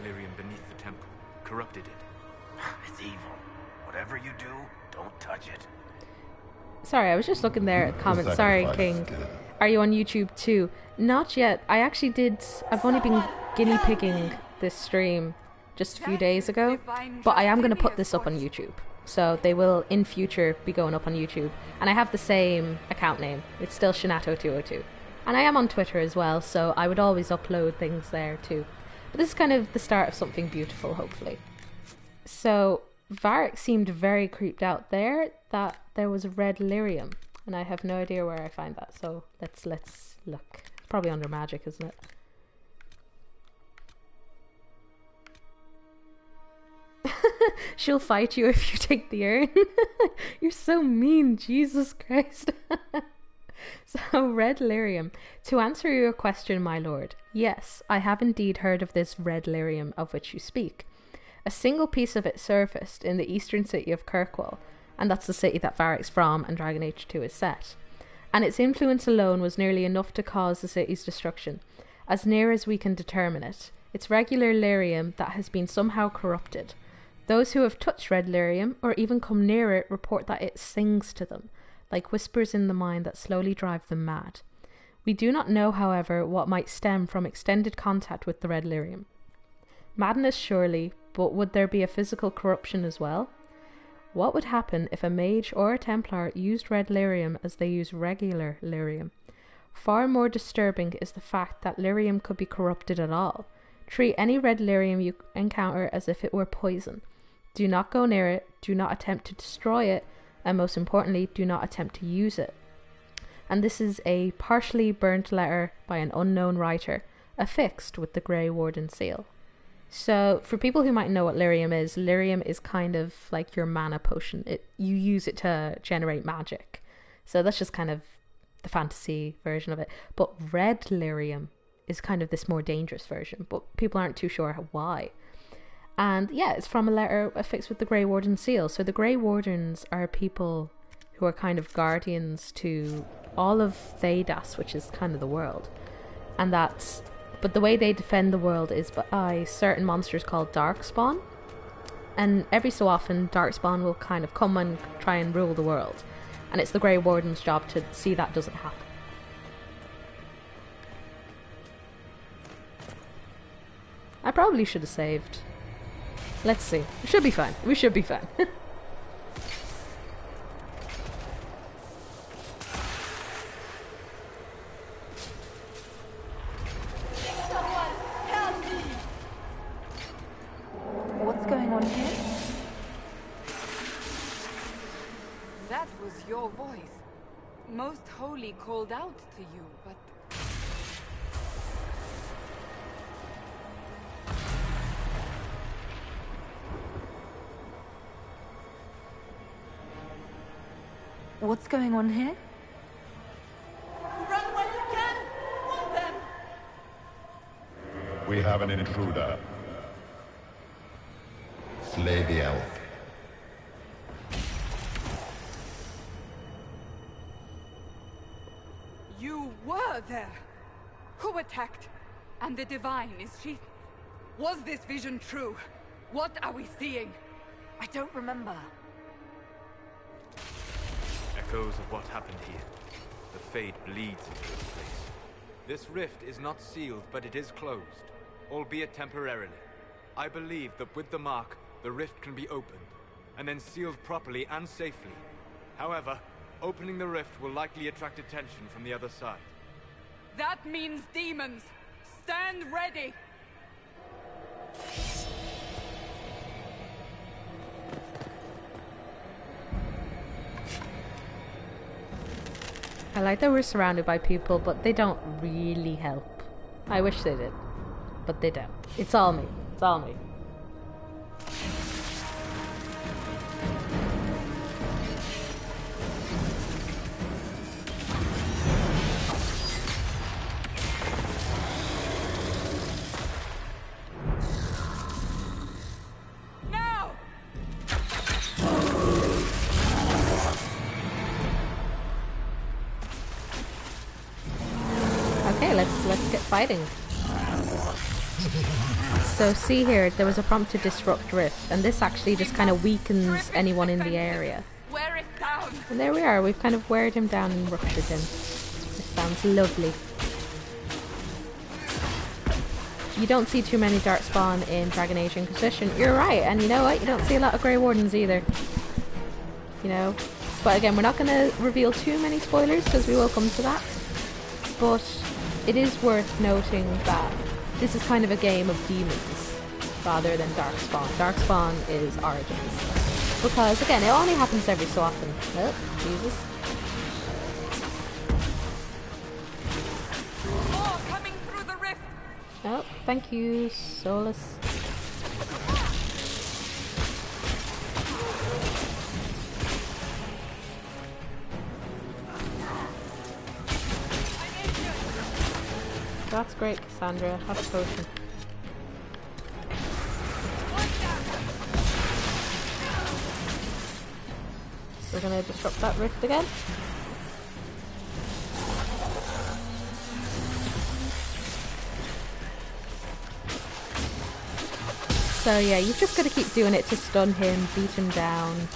lyrium beneath the temple, corrupted it. It's evil. Whatever you do, don't touch it. Sorry, I was just looking there at comments. Sorry, King. Are you on YouTube too? Not yet. I actually did. I've only been guinea pigging this stream just a few days ago, but I am going to put this up on YouTube. So they will in future be going up on YouTube. And I have the same account name. It's still Shinato202. And I am on Twitter as well, so I would always upload things there too. But this is kind of the start of something beautiful, hopefully. So Varric seemed very creeped out there that there was red lyrium, and I have no idea where I find that, so let's look. It's probably under magic, isn't it? She'll fight you if you take the urn. You're so mean, Jesus Christ. So, red lyrium. To answer your question, my lord, yes, I have indeed heard of this red lyrium of which you speak. A single piece of it surfaced in the eastern city of Kirkwall, and that's the city that Varric's from and Dragon Age 2 is set. And its influence alone was nearly enough to cause the city's destruction, as near as we can determine it. It's regular lyrium that has been somehow corrupted. Those who have touched red lyrium, or even come near it, report that it sings to them, like whispers in the mind that slowly drive them mad. We do not know, however, what might stem from extended contact with the red lyrium. Madness surely, but would there be a physical corruption as well? What would happen if a mage or a Templar used red lyrium as they use regular lyrium? Far more disturbing is the fact that lyrium could be corrupted at all. Treat any red lyrium you encounter as if it were poison. Do not go near it, do not attempt to destroy it, and most importantly, do not attempt to use it. And this is a partially burnt letter by an unknown writer, affixed with the Grey Warden seal. So, for people who might know what lyrium is kind of like your mana potion. You use it to generate magic. So that's just kind of the fantasy version of it. But red lyrium is kind of this more dangerous version, but people aren't too sure why. And yeah, it's from a letter affixed with the Grey Warden seal. So the Grey Wardens are people who are kind of guardians to all of Thedas, which is kind of the world. But the way they defend the world is by certain monsters called Darkspawn. And every so often, Darkspawn will kind of come and try and rule the world. And it's the Grey Warden's job to see that doesn't happen. I probably should have saved. Let's see. We should be fine. We should be fine. What's going on here? That was your voice. Most Holy called out to you, but... What's going on here? Run when you can! Want them! We have an intruder. Slay the elf. You were there! Who attacked? And the Divine, is she... Was this vision true? What are we seeing? I don't remember. Echoes of what happened here. The fade bleeds into this place. This rift is not sealed, but it is closed, albeit temporarily. I believe that with the mark, the rift can be opened, and then sealed properly and safely. However, opening the rift will likely attract attention from the other side. That means demons! Stand ready! I like that we're surrounded by people, but they don't really help. I wish they did, but they don't. It's all me. It's all me. Now! Okay, let's get fighting. So see here, there was a prompt to disrupt rift, and this actually just kind of weakens anyone in the area. Wear it down. And there we are, we've kind of weared him down and ruptured him. This sounds lovely. You don't see too many Darkspawn in Dragon Age Inquisition. You're right, and you know what? You don't see a lot of Grey Wardens either. You know? But again, we're not going to reveal too many spoilers because we will come to that. But it is worth noting that this is kind of a game of demons rather than Darkspawn. Darkspawn is Origins. Because again, it only happens every so often. Oh, Jesus. More coming through the rift. Oh, thank you, Solus. That's great, Cassandra. Have a potion. We're gonna disrupt that rift again. So yeah, you've just got to keep doing it to stun him, beat him down.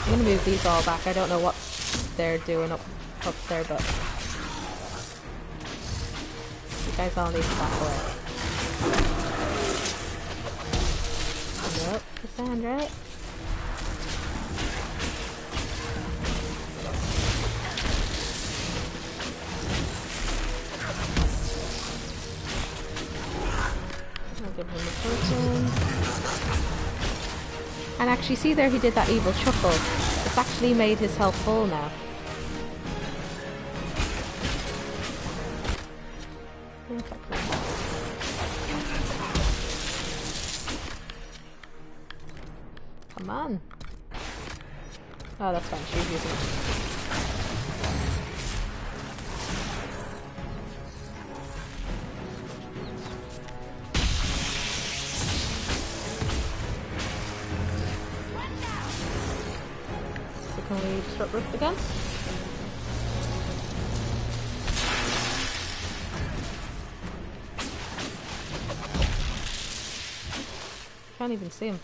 I'm gonna move these all back. I don't know what they're doing up there, but you guys all need to back away. Nope, Cassandra. Give him a potion. And actually, see there, he did that evil chuckle. It's actually made his health full now. Come on. Oh, that's fine. She's using it. Can we disrupt rift again? Can't even see him.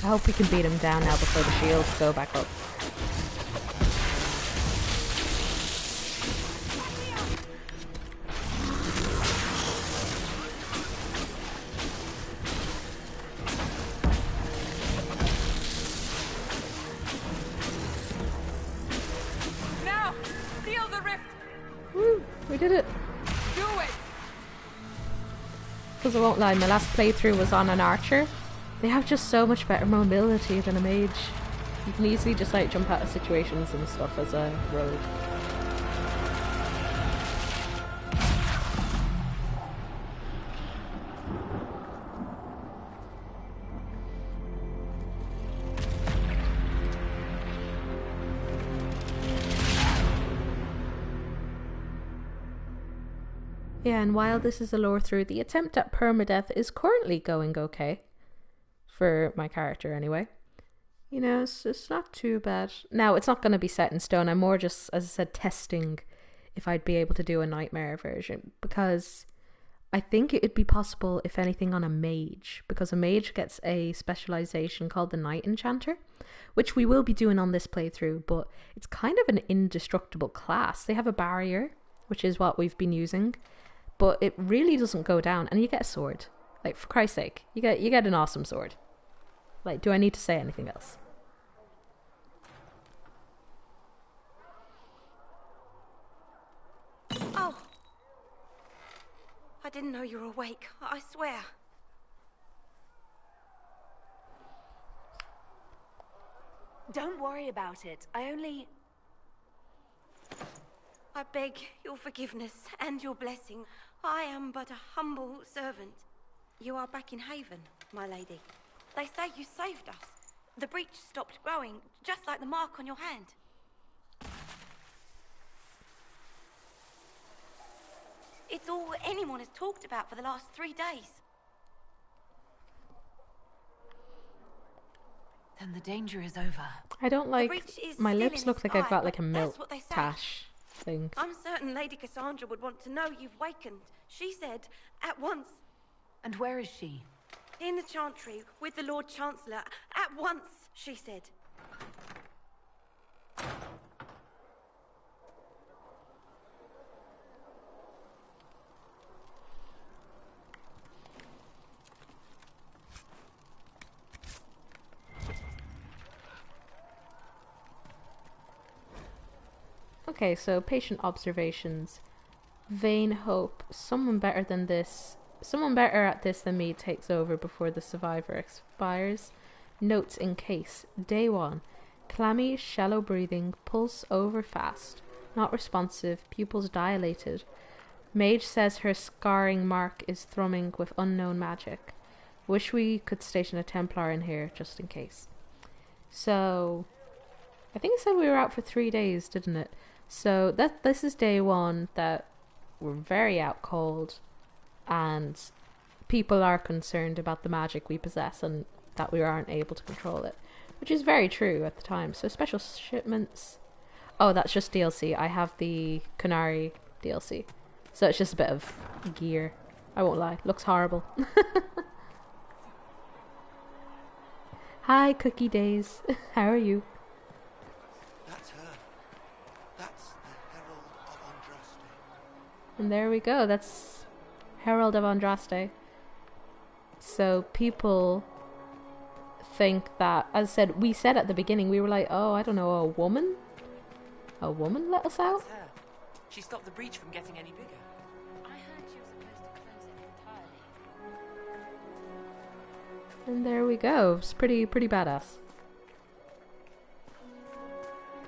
I hope we can beat him down now before the shields go back up. We did it! Do it! Because I won't lie, my last playthrough was on an archer. They have just so much better mobility than a mage. You can easily just like jump out of situations and stuff as a rogue. Yeah, and while this is a lore through, the attempt at permadeath is currently going okay. For my character, anyway. You know, it's not too bad. Now, it's not going to be set in stone. I'm more just, as I said, testing if I'd be able to do a nightmare version. Because I think it'd be possible, if anything, on a mage. Because a mage gets a specialization called the Night Enchanter. Which we will be doing on this playthrough. But it's kind of an indestructible class. They have a barrier, which is what we've been using. But it really doesn't go down, and you get a sword. Like, for Christ's sake, you get an awesome sword. Like, do I need to say anything else? Oh! I didn't know you were awake, I swear. Don't worry about it. I beg your forgiveness and your blessing. I am but a humble servant. You are back in Haven, my lady. They say you saved us. The breach stopped growing, just like the mark on your hand. It's all anyone has talked about for the last 3 days. Then the danger is over. I don't like... breach is My still lips in look the like I've sky, got like a but milk that's what they say. tash thing. I'm certain Lady Cassandra would want to know you've wakened. She said, at once. And where is she? In the Chantry, with the Lord Chancellor. At once, she said. Okay, so patient observations. Vain hope. Someone better at this than me takes over before the survivor expires. Notes in case. Day 1. Clammy, shallow breathing, pulse over fast, not responsive, pupils dilated. Mage says her scarring mark is thrumming with unknown magic. Wish we could station a Templar in here just in case. So, I think it said we were out for 3 days, didn't it? So this is day 1 that we're very out cold, and people are concerned about the magic we possess and that we aren't able to control it, which is very true at the time. So special shipments. Oh, that's just DLC. I have the Canary DLC, so it's just a bit of gear. I won't lie, looks horrible. Hi, Cookie Days. How are you? That's her. That's the Herald of Andraste. And there we go. That's Herald of Andraste. So people think that, as I said, we said at the beginning, we were like, oh, I don't know, a woman? A woman let us out? That's her. She stopped the breach from getting any bigger. I heard she was supposed to close it entirely. And there we go. It's pretty badass.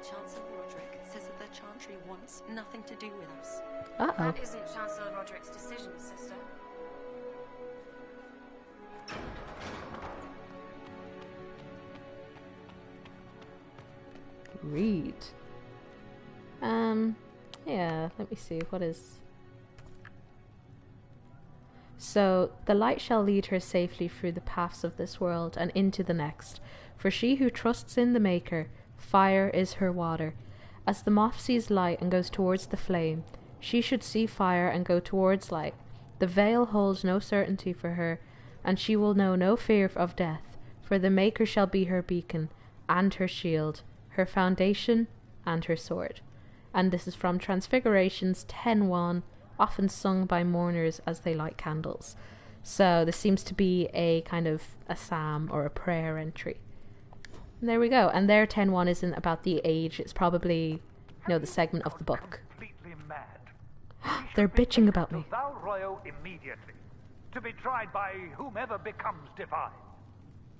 Chancellor Roderick says that the Chantry wants nothing to do with us. Uh-oh. That isn't Chancellor Roderick's decision, sister. Read. Yeah, let me see, what is... So, the light shall lead her safely through the paths of this world and into the next. For she who trusts in the Maker, fire is her water. As the moth sees light and goes towards the flame, she should see fire and go towards light. The veil holds no certainty for her, and she will know no fear of death, for the Maker shall be her beacon, and her shield, her foundation, and her sword. And this is from Transfigurations 10:1, often sung by mourners as they light candles. So this seems to be a kind of a psalm or a prayer entry. And there we go. And their 10:1 isn't about the age, it's probably, the segment of the book. Completely mad. They're bitching about me. Val Royo immediately, to be tried by whomever becomes divine.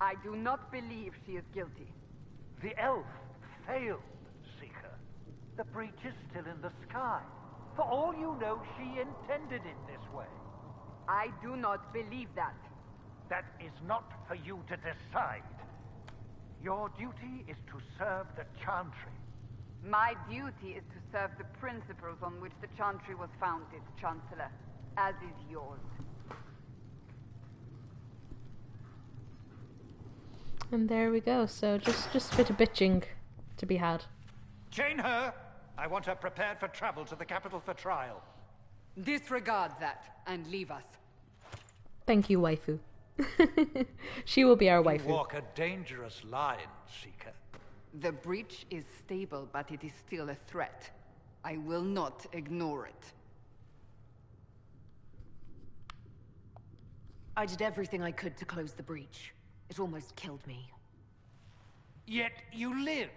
I do not believe she is guilty. The elf failed, Seeker. The breach is still in the sky. For all you know, she intended it this way. I do not believe that. That is not for you to decide. Your duty is to serve the Chantry. My duty is to serve the principles on which the Chantry was founded, Chancellor, as is yours. And there we go. So just a bit of bitching to be had. Chain her! I want her prepared for travel to the capital for trial. Disregard that and leave us. Thank you, waifu. She will be our You waifu. walk a dangerous line, Seeker. The breach is stable, but it is still a threat. I will not ignore it. I did everything I could to close the breach. It almost killed me. Yet you live.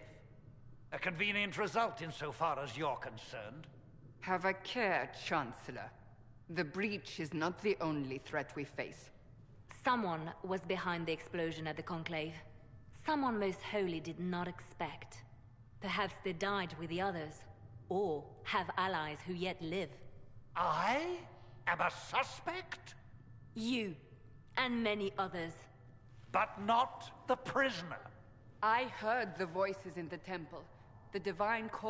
A convenient result insofar as you're concerned. Have a care, Chancellor. The breach is not the only threat we face. Someone was behind the explosion at the Conclave. Someone most holy did not expect. Perhaps they died with the others, or have allies who yet live. I am a suspect? You, and many others. But not the prisoner. I heard the voices in the temple. The divine called